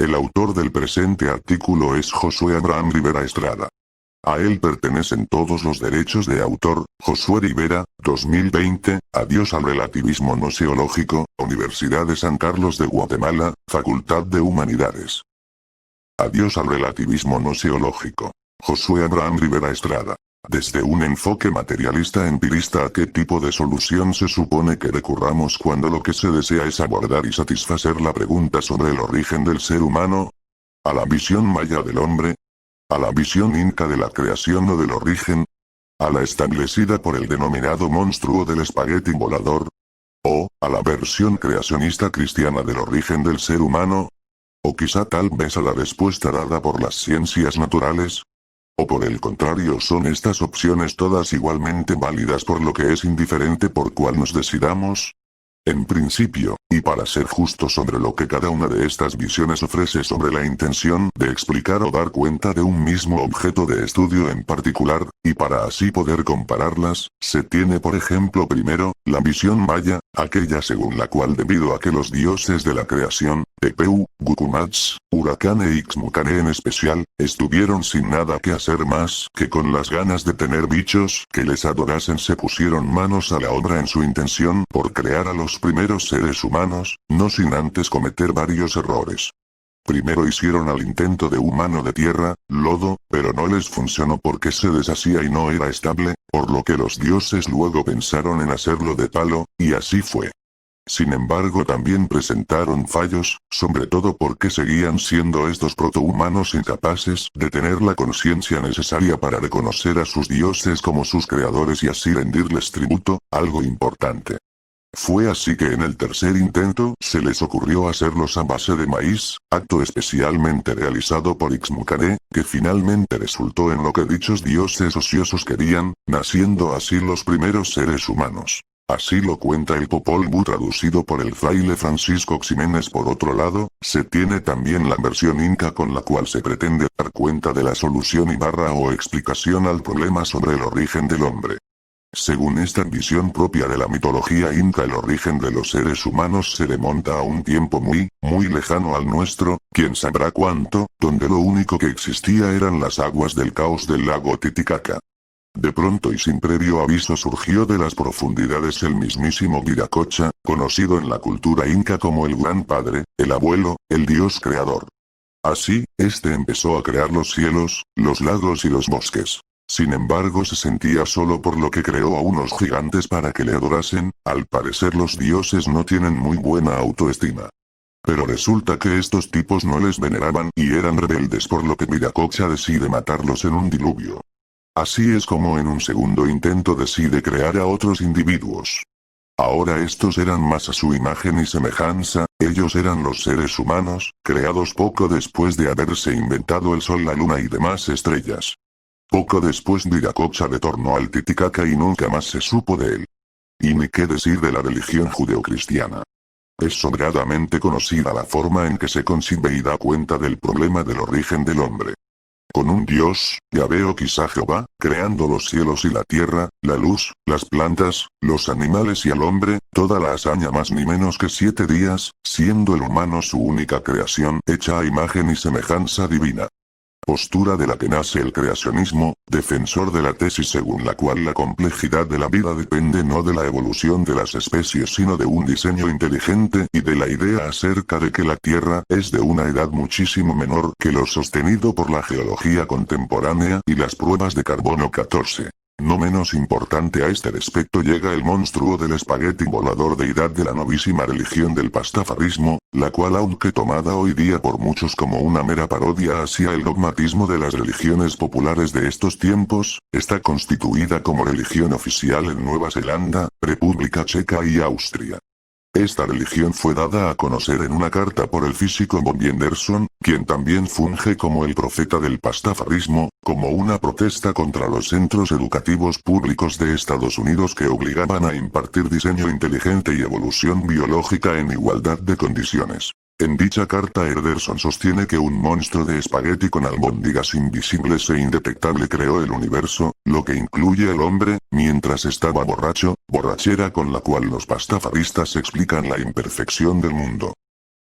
El autor del presente artículo es Josué Abraham Rivera Estrada. A él pertenecen todos los derechos de autor. Josué Rivera, 2020, Adiós al relativismo gnoseológico, Universidad de San Carlos de Guatemala, Facultad de Humanidades. Adiós al relativismo gnoseológico. Josué Abraham Rivera Estrada. Desde un enfoque materialista empirista, ¿a qué tipo de solución se supone que recurramos cuando lo que se desea es abordar y satisfacer la pregunta sobre el origen del ser humano? ¿A la visión maya del hombre? ¿A la visión inca de la creación o del origen? ¿A la establecida por el denominado monstruo del espagueti volador? ¿O, a la versión creacionista cristiana del origen del ser humano? ¿O quizá tal vez a la respuesta dada por las ciencias naturales? ¿O por el contrario son estas opciones todas igualmente válidas por lo que es indiferente por cuál nos decidamos? En principio, y para ser justo sobre lo que cada una de estas visiones ofrece sobre la intención de explicar o dar cuenta de un mismo objeto de estudio en particular, y para así poder compararlas, se tiene por ejemplo primero, la visión maya, aquella según la cual debido a que los dioses de la creación, Tepeu, Gukumats, Huracán e Ixmucane en especial, estuvieron sin nada que hacer más que con las ganas de tener bichos que les adorasen se pusieron manos a la obra en su intención por crear a los primeros seres humanos, no sin antes cometer varios errores. Primero hicieron al intento de humano de tierra, lodo, pero no les funcionó porque se deshacía y no era estable, por lo que los dioses luego pensaron en hacerlo de palo, y así fue. Sin embargo también presentaron fallos, sobre todo porque seguían siendo estos protohumanos incapaces de tener la conciencia necesaria para reconocer a sus dioses como sus creadores y así rendirles tributo, algo importante. Fue así que en el tercer intento se les ocurrió hacerlos a base de maíz, acto especialmente realizado por Ixmucane, que finalmente resultó en lo que dichos dioses ociosos querían, naciendo así los primeros seres humanos. Así lo cuenta el Popol Vuh traducido por el fraile Francisco Ximénez. Por otro lado, se tiene también la versión inca con la cual se pretende dar cuenta de la solución y o explicación al problema sobre el origen del hombre. Según esta visión propia de la mitología inca, el origen de los seres humanos se remonta a un tiempo muy, muy lejano al nuestro, quién sabrá cuánto, donde lo único que existía eran las aguas del caos del lago Titicaca. De pronto y sin previo aviso surgió de las profundidades el mismísimo Viracocha, conocido en la cultura inca como el Gran Padre, el Abuelo, el Dios Creador. Así, este empezó a crear los cielos, los lagos y los bosques. Sin embargo se sentía solo por lo que creó a unos gigantes para que le adorasen. Al parecer los dioses no tienen muy buena autoestima. Pero resulta que estos tipos no les veneraban y eran rebeldes, por lo que Viracocha decide matarlos en un diluvio. Así es como en un segundo intento decide crear a otros individuos. Ahora estos eran más a su imagen y semejanza, ellos eran los seres humanos, creados poco después de haberse inventado el sol, la luna y demás estrellas. Poco después Viracocha retornó al Titicaca y nunca más se supo de él. Y ni qué decir de la religión judeocristiana. Es sobradamente conocida la forma en que se concibe y da cuenta del problema del origen del hombre. Con un dios, Yahvé o quizá Jehová, creando los cielos y la tierra, la luz, las plantas, los animales y al hombre, toda la hazaña más ni menos que 7 días, siendo el humano su única creación hecha a imagen y semejanza divina. Postura de la que nace el creacionismo, defensor de la tesis según la cual la complejidad de la vida depende no de la evolución de las especies sino de un diseño inteligente y de la idea acerca de que la Tierra es de una edad muchísimo menor que lo sostenido por la geología contemporánea y las pruebas de carbono 14. No menos importante a este respecto llega el monstruo del espagueti volador, deidad de la novísima religión del pastafarismo, la cual aunque tomada hoy día por muchos como una mera parodia hacia el dogmatismo de las religiones populares de estos tiempos, está constituida como religión oficial en Nueva Zelanda, República Checa y Austria. Esta religión fue dada a conocer en una carta por el físico Bob Anderson, quien también funge como el profeta del pastafarismo, como una protesta contra los centros educativos públicos de Estados Unidos que obligaban a impartir diseño inteligente y evolución biológica en igualdad de condiciones. En dicha carta Anderson sostiene que un monstruo de espagueti con albóndigas invisibles e indetectable creó el universo, lo que incluye al hombre, mientras estaba borracho, borrachera con la cual los pastafaristas explican la imperfección del mundo.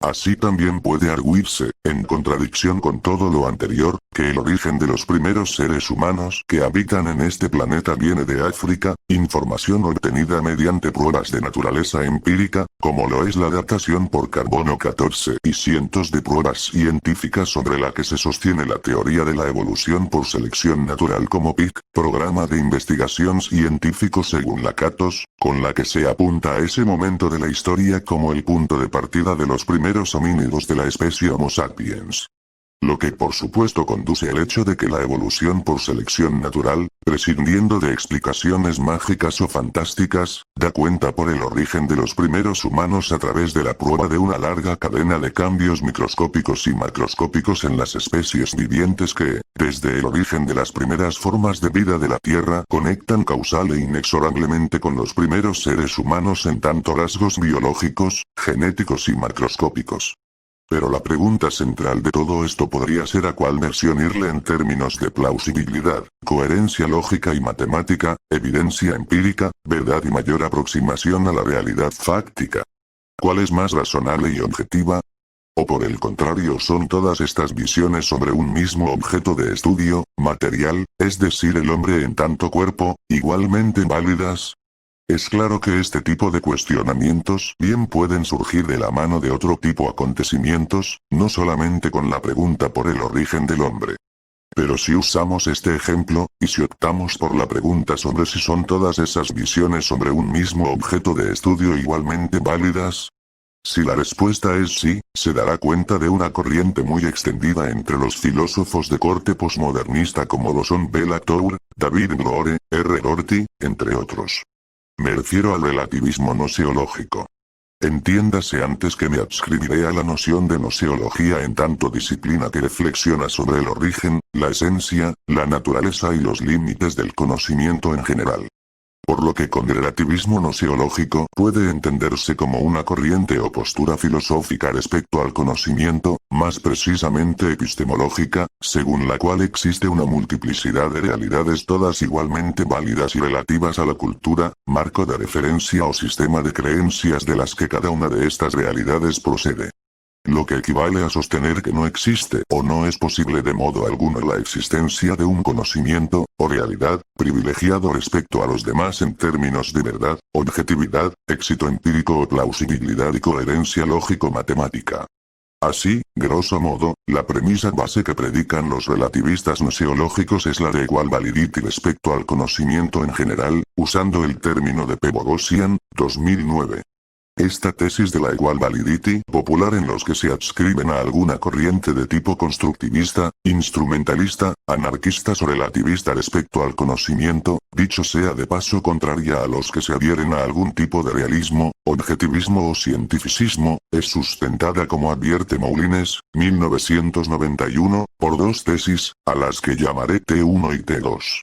Así también puede arguirse, en contradicción con todo lo anterior, que el origen de los primeros seres humanos que habitan en este planeta viene de África, información obtenida mediante pruebas de naturaleza empírica, como lo es la datación por carbono 14 y cientos de pruebas científicas sobre la que se sostiene la teoría de la evolución por selección natural como PIC, programa de investigación científico según la CATOS, con la que se apunta a ese momento de la historia como el punto de partida de los primeros homínidos de la especie Homo sapiens. Lo que por supuesto conduce al hecho de que la evolución por selección natural, prescindiendo de explicaciones mágicas o fantásticas, da cuenta por el origen de los primeros humanos a través de la prueba de una larga cadena de cambios microscópicos y macroscópicos en las especies vivientes que, desde el origen de las primeras formas de vida de la Tierra, conectan causal e inexorablemente con los primeros seres humanos en tanto rasgos biológicos, genéticos y macroscópicos. Pero la pregunta central de todo esto podría ser a cuál versión irle en términos de plausibilidad, coherencia lógica y matemática, evidencia empírica, verdad y mayor aproximación a la realidad fáctica. ¿Cuál es más razonable y objetiva? ¿O por el contrario son todas estas visiones sobre un mismo objeto de estudio, material, es decir el hombre en tanto cuerpo, igualmente válidas? Es claro que este tipo de cuestionamientos bien pueden surgir de la mano de otro tipo de acontecimientos, no solamente con la pregunta por el origen del hombre. Pero si usamos este ejemplo, y si optamos por la pregunta sobre si son todas esas visiones sobre un mismo objeto de estudio igualmente válidas, si la respuesta es sí, se dará cuenta de una corriente muy extendida entre los filósofos de corte posmodernista como lo son Bella Tour, David Bloore, R. Rorty, entre otros. Me refiero al relativismo noseológico. Entiéndase antes que me adscribiré a la noción de noseología en tanto disciplina que reflexiona sobre el origen, la esencia, la naturaleza y los límites del conocimiento en general. Por lo que con relativismo noseológico puede entenderse como una corriente o postura filosófica respecto al conocimiento, más precisamente epistemológica, según la cual existe una multiplicidad de realidades todas igualmente válidas y relativas a la cultura, marco de referencia o sistema de creencias de las que cada una de estas realidades procede. Lo que equivale a sostener que no existe o no es posible de modo alguno la existencia de un conocimiento, o realidad, privilegiado respecto a los demás en términos de verdad, objetividad, éxito empírico o plausibilidad y coherencia lógico-matemática. Así, grosso modo, la premisa base que predican los relativistas noseológicos es la de igual validity respecto al conocimiento en general, usando el término de P. Boghossian, 2009. Esta tesis de la igual validity popular en los que se adscriben a alguna corriente de tipo constructivista, instrumentalista, anarquista o relativista respecto al conocimiento, dicho sea de paso contraria a los que se adhieren a algún tipo de realismo, objetivismo o cientificismo, es sustentada como advierte Moulines, 1991, por dos tesis, a las que llamaré T1 y T2.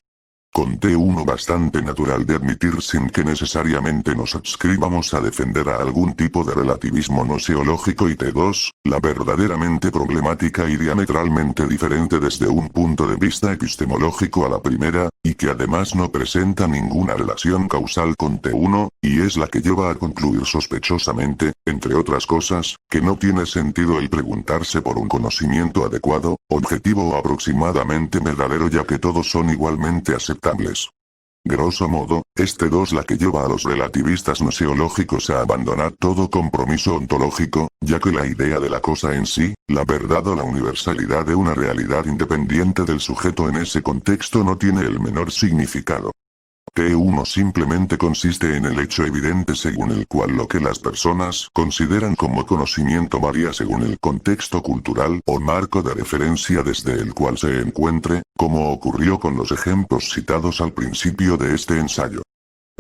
Con T1 bastante natural de admitir sin que necesariamente nos adscribamos a defender a algún tipo de relativismo noseológico y T2, la verdaderamente problemática y diametralmente diferente desde un punto de vista epistemológico a la primera, y que además no presenta ninguna relación causal con T1, y es la que lleva a concluir sospechosamente, entre otras cosas, que no tiene sentido el preguntarse por un conocimiento adecuado, objetivo o aproximadamente verdadero ya que todos son igualmente aceptables. Grosso modo, es T2 la que lleva a los relativistas noseológicos a abandonar todo compromiso ontológico, ya que la idea de la cosa en sí, la verdad o la universalidad de una realidad independiente del sujeto en ese contexto no tiene el menor significado. T1 simplemente consiste en el hecho evidente según el cual lo que las personas consideran como conocimiento varía según el contexto cultural o marco de referencia desde el cual se encuentre, como ocurrió con los ejemplos citados al principio de este ensayo.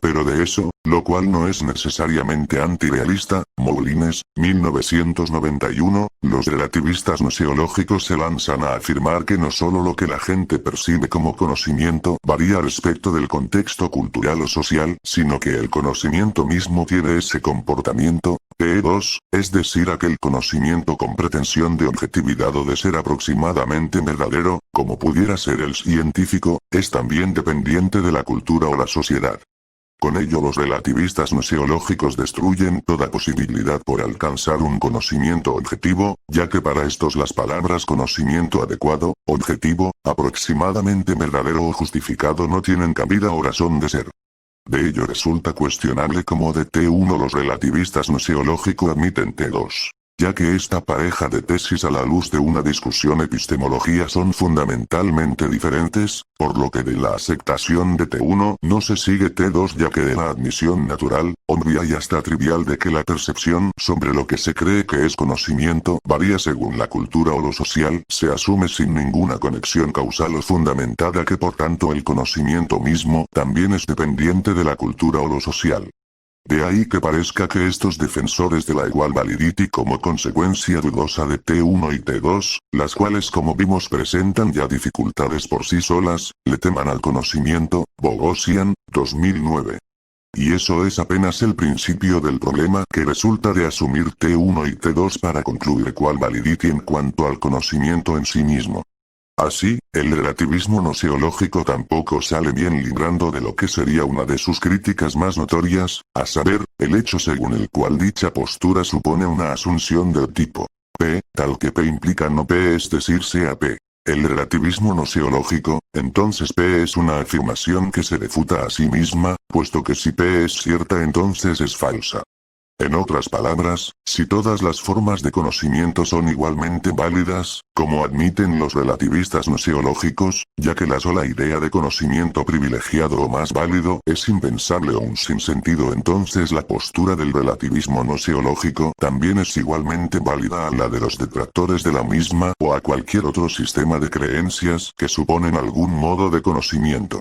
Pero de eso, lo cual no es necesariamente antirrealista, Moulines, 1991, los relativistas noseológicos se lanzan a afirmar que no solo lo que la gente percibe como conocimiento varía respecto del contexto cultural o social, sino que el conocimiento mismo tiene ese comportamiento, T2, es decir aquel conocimiento con pretensión de objetividad o de ser aproximadamente verdadero, como pudiera ser el científico, es también dependiente de la cultura o la sociedad. Con ello los relativistas gnoseológicos destruyen toda posibilidad por alcanzar un conocimiento objetivo, ya que para estos las palabras conocimiento adecuado, objetivo, aproximadamente verdadero o justificado no tienen cabida o razón de ser. De ello resulta cuestionable cómo de T1 los relativistas gnoseológicos admiten T2. Ya que esta pareja de tesis a la luz de una discusión epistemología son fundamentalmente diferentes, por lo que de la aceptación de T1 no se sigue T2 ya que de la admisión natural, obvia y hasta trivial de que la percepción sobre lo que se cree que es conocimiento varía según la cultura o lo social, se asume sin ninguna conexión causal o fundamentada que por tanto el conocimiento mismo también es dependiente de la cultura o lo social. De ahí que parezca que estos defensores de la equal validity como consecuencia dudosa de T1 y T2, las cuales como vimos presentan ya dificultades por sí solas, le teman al conocimiento, Boghossian, 2009. Y eso es apenas el principio del problema que resulta de asumir T1 y T2 para concluir equal validity en cuanto al conocimiento en sí mismo. Así, el relativismo gnoseológico tampoco sale bien librando de lo que sería una de sus críticas más notorias, a saber, el hecho según el cual dicha postura supone una asunción del tipo P, tal que P implica no P es decir sea P. El relativismo gnoseológico, entonces P es una afirmación que se refuta a sí misma, puesto que si P es cierta entonces es falsa. En otras palabras, si todas las formas de conocimiento son igualmente válidas, como admiten los relativistas gnoseológicos, ya que la sola idea de conocimiento privilegiado o más válido es impensable o un sinsentido, entonces la postura del relativismo gnoseológico también es igualmente válida a la de los detractores de la misma o a cualquier otro sistema de creencias que suponen algún modo de conocimiento.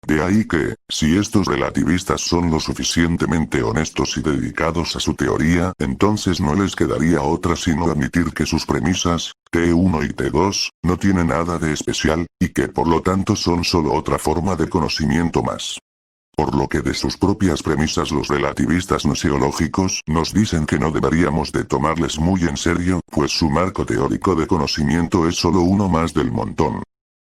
De ahí que, si estos relativistas son lo suficientemente honestos y dedicados a su teoría, entonces no les quedaría otra sino admitir que sus premisas, T1 y T2, no tienen nada de especial, y que por lo tanto son solo otra forma de conocimiento más. Por lo que de sus propias premisas los relativistas gnoseológicos nos dicen que no deberíamos de tomarles muy en serio, pues su marco teórico de conocimiento es solo uno más del montón.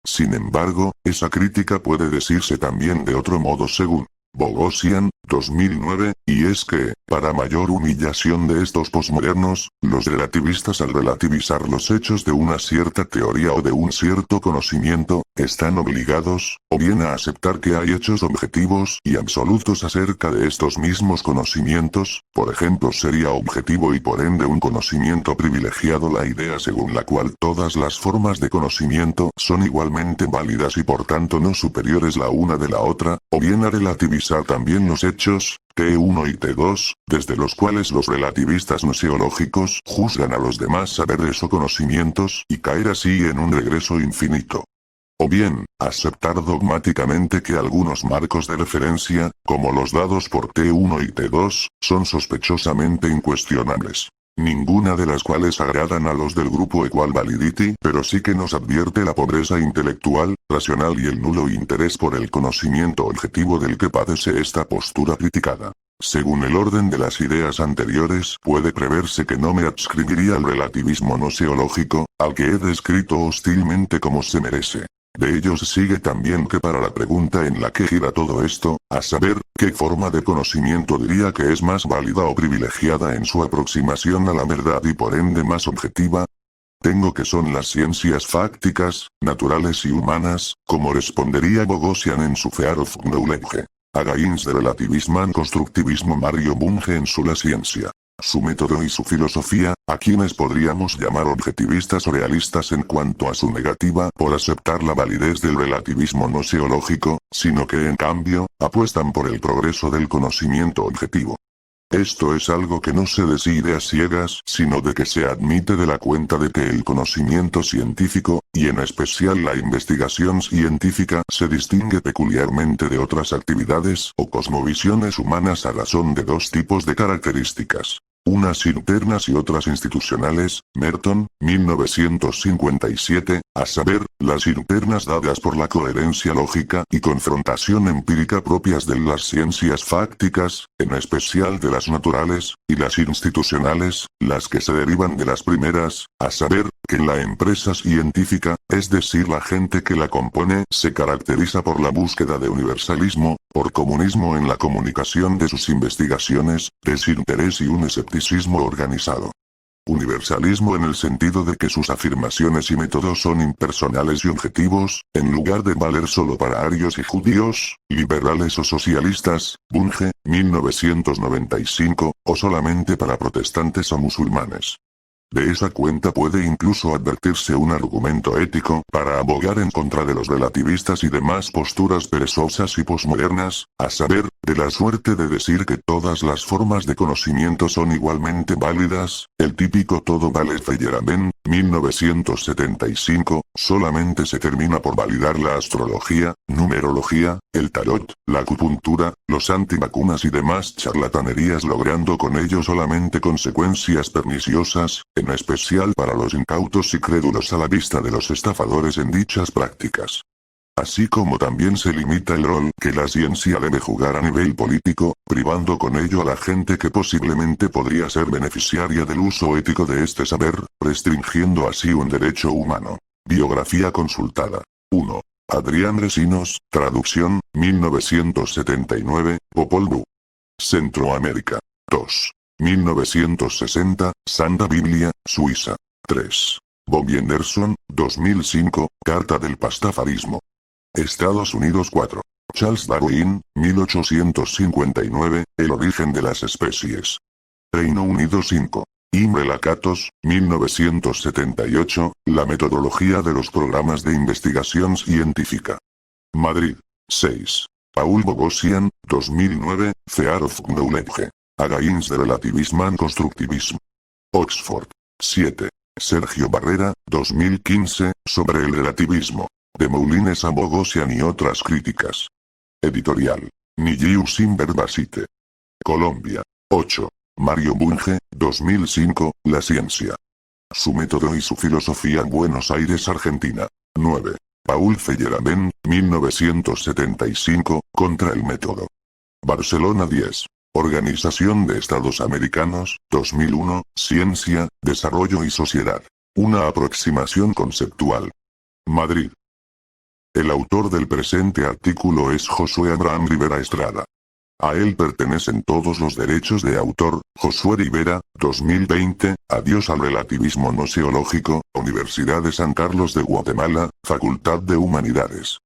Sin embargo, esa crítica puede decirse también de otro modo según Boghossian, 2009, y es que, para mayor humillación de estos posmodernos, los relativistas al relativizar los hechos de una cierta teoría o de un cierto conocimiento, están obligados, o bien a aceptar que hay hechos objetivos y absolutos acerca de estos mismos conocimientos, por ejemplo sería objetivo y por ende un conocimiento privilegiado la idea según la cual todas las formas de conocimiento son igualmente válidas y por tanto no superiores la una de la otra, o bien a relativizar también los hechos, T1 y T2, desde los cuales los relativistas gnoseológicos juzgan a los demás saberes o conocimientos y caer así en un regreso infinito. O bien, aceptar dogmáticamente que algunos marcos de referencia, como los dados por T1 y T2, son sospechosamente incuestionables. Ninguna de las cuales agradan a los del grupo Equal Validity, pero sí que nos advierte la pobreza intelectual, racional y el nulo interés por el conocimiento objetivo del que padece esta postura criticada. Según el orden de las ideas anteriores, puede preverse que no me adscribiría al relativismo gnoseológico, al que he descrito hostilmente como se merece. De ello se sigue también que para la pregunta en la que gira todo esto, a saber, ¿qué forma de conocimiento diría que es más válida o privilegiada en su aproximación a la verdad y por ende más objetiva? Tengo que son las ciencias fácticas, naturales y humanas, como respondería Boghossian en su Fear of Knowledge. Against the Relativism and Constructivism Mario Bunge en su La Ciencia. Su método y su filosofía, a quienes podríamos llamar objetivistas o realistas en cuanto a su negativa por aceptar la validez del relativismo gnoseológico, sino que en cambio, apuestan por el progreso del conocimiento objetivo. Esto es algo que no se decide a ciegas, sino de que se admite de la cuenta de que el conocimiento científico, y en especial la investigación científica, se distingue peculiarmente de otras actividades o cosmovisiones humanas a razón de dos tipos de características. Unas internas y otras institucionales, Merton, 1957, a saber, las internas dadas por la coherencia lógica y confrontación empírica propias de las ciencias fácticas, en especial de las naturales, y las institucionales, las que se derivan de las primeras, a saber, que la empresa científica, es decir la gente que la compone, se caracteriza por la búsqueda de universalismo, por comunismo en la comunicación de sus investigaciones, desinterés y un escepticismo organizado. Universalismo en el sentido de que sus afirmaciones y métodos son impersonales y objetivos, en lugar de valer solo para arios y judíos, liberales o socialistas, Bunge, 1995, o solamente para protestantes o musulmanes. De esa cuenta puede incluso advertirse un argumento ético para abogar en contra de los relativistas y demás posturas perezosas y posmodernas, a saber, de la suerte de decir que todas las formas de conocimiento son igualmente válidas, el típico todo vale Feyerabend, 1975, solamente se termina por validar la astrología, numerología, el tarot, la acupuntura, los antivacunas y demás charlatanerías, logrando con ello solamente consecuencias perniciosas, en especial para los incautos y crédulos a la vista de los estafadores en dichas prácticas. Así como también se limita el rol que la ciencia debe jugar a nivel político, privando con ello a la gente que posiblemente podría ser beneficiaria del uso ético de este saber, restringiendo así un derecho humano. Biografía consultada. 1. Adrián Resinos, traducción, 1979, Popol Vuh. Centroamérica. 2. 1960, Santa Biblia, Suiza. 3. Bob Anderson, 2005, Carta del Pastafarismo. Estados Unidos. 4. Charles Darwin, 1859, El origen de las especies. Reino Unido. 5. Imre Lakatos, 1978, La metodología de los programas de investigación científica. Madrid. 6. Paul Boghossian, 2009, Theory of Knowledge. Against the Relativism and Constructivism. Oxford. 7. Sergio Barrera, 2015, sobre el relativismo. De Moulines a Boghossian y otras críticas. Editorial. Nijus University. Colombia. 8. Mario Bunge, 2005, La ciencia. Su método y su filosofía, Buenos Aires, Argentina. 9. Paul Feyerabend, 1975, Contra el método. Barcelona. 10. Organización de Estados Americanos, 2001, Ciencia, Desarrollo y Sociedad. Una aproximación conceptual. Madrid. El autor del presente artículo es Josué Abraham Rivera Estrada. A él pertenecen todos los derechos de autor. Josué Rivera, 2020, Adiós al relativismo gnoseológico, Universidad de San Carlos de Guatemala, Facultad de Humanidades.